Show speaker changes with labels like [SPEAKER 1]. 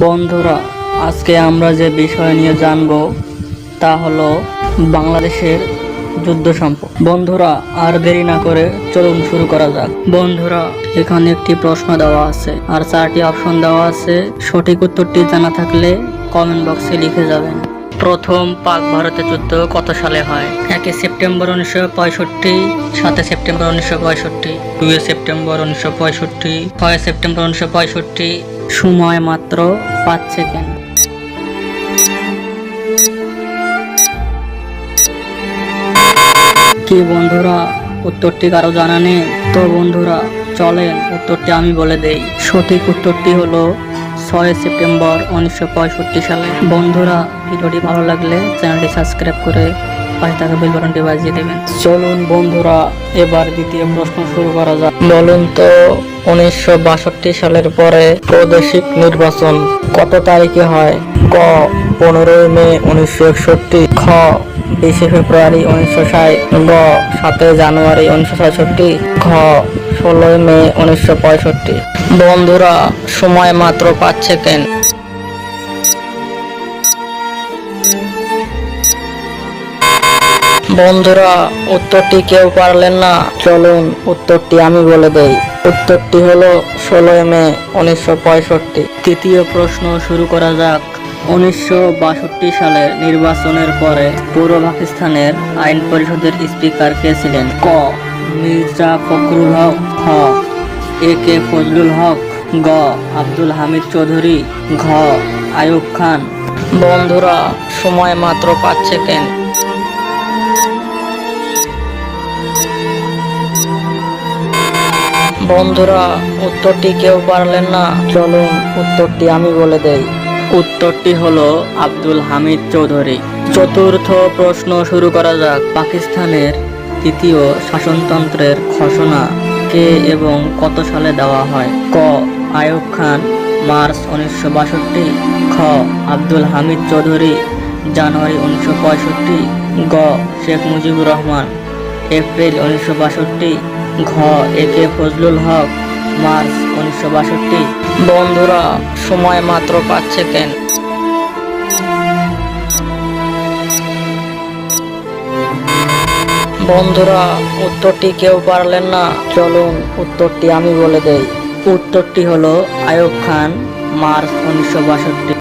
[SPEAKER 1] বন্ধুরা, আজকে আমরা যে বিষয় নিয়ে জানব তা হলো বাংলাদেশের যুদ্ধ সম্পর্ক। বন্ধুরা, আর দেরি না করে চলুন শুরু করা যাক। বন্ধুরা, এখানে একটি প্রশ্ন দেওয়া আছে আর 4টি অপশন দেওয়া আছে। সঠিক উত্তরটি জানা থাকলে কমেন্ট বক্সে লিখে যাবেন। প্রথম পাক ভারতের যুদ্ধ কত সালে হয়? 1 সেপ্টেম্বর 1965, 7 সেপ্টেম্বর 1965, 2 সেপ্টেম্বর 1965, 6 সেপ্টেম্বর 1965। সময় মাত্র 5 সেকেন্ড। কি বন্ধুরা, উত্তরটি কারো জানা নেই? তো বন্ধুরা চলেন উত্তরটি আমি বলে দেই। সঠিক উত্তরটি হলো 6 সেপ্টেম্বর 1965 সালে। বন্ধুরা, ভিডিওটি ভালো লাগলে চ্যানেলটি সাবস্ক্রাইব করে পাশে থাকা বেল বাটনটি বাজিয়ে দেবেন। চলুন বন্ধুরা, এবার দ্বিতীয় প্রশ্ন শুরু করা যাক। বলুন তো, 1962 সালের পরে প্রাদেশিক নির্বাচন কত তারিখে হয়? ক 15 মে 1961, খ 20 ফেব্রুয়ারি 1960, গ 7 জানুয়ারি 1966, ঘ 16 মে 1965। বন্ধুরা, সময় মাত্র 5 সেকেন্ড। বন্ধুরা, উত্তরটি কেউ পারলেন না? চলুন উত্তরটি আমি বলে দেই। উত্তরটি হলো 16 মে 1965। তৃতীয় প্রশ্ন শুরু করা যাক। 1962 সালের নির্বাচনের পরে পূর্ব পাকিস্তানের আইন পরিষদের স্পিকার কে ছিলেন? ক মির্জা ফখরুল হক, খ এ কে ফজলুল হক, গ আব্দুল হামিদ চৌধুরী, ঘ আইয়ুব খান। বন্ধুরা, সময় মাত্র 5 সেকেন্ড। বন্ধুরা, উত্তরটি কেউ পারলেন না? চলুন উত্তরটি আমি বলে দেই। উত্তরটি হলো আব্দুল হামিদ চৌধুরী। চতুর্থ প্রশ্ন শুরু করা যাক। পাকিস্তানের তৃতীয় শাসনতন্ত্রের ঘোষণা কে এবং কত সালে দেওয়া হয়? ক আইয়ুব খান, মার্চ 1962, খ আব্দুল হামিদ চৌধুরী, জানুয়ারি 1965, গ শেখ মুজিবুর রহমান, এপ্রিল 1962, ঘ এ কে ফজলুল হক, মার্চ 1962। বন্ধুরা, সময় মাত্র 5 সেকেন্ড। বন্ধুরা, উত্তরটি কেউ পারলেন না? চলুন উত্তরটি আমি বলে দেই। উত্তরটি হলো আইয়ুব খান, মার্চ 1962।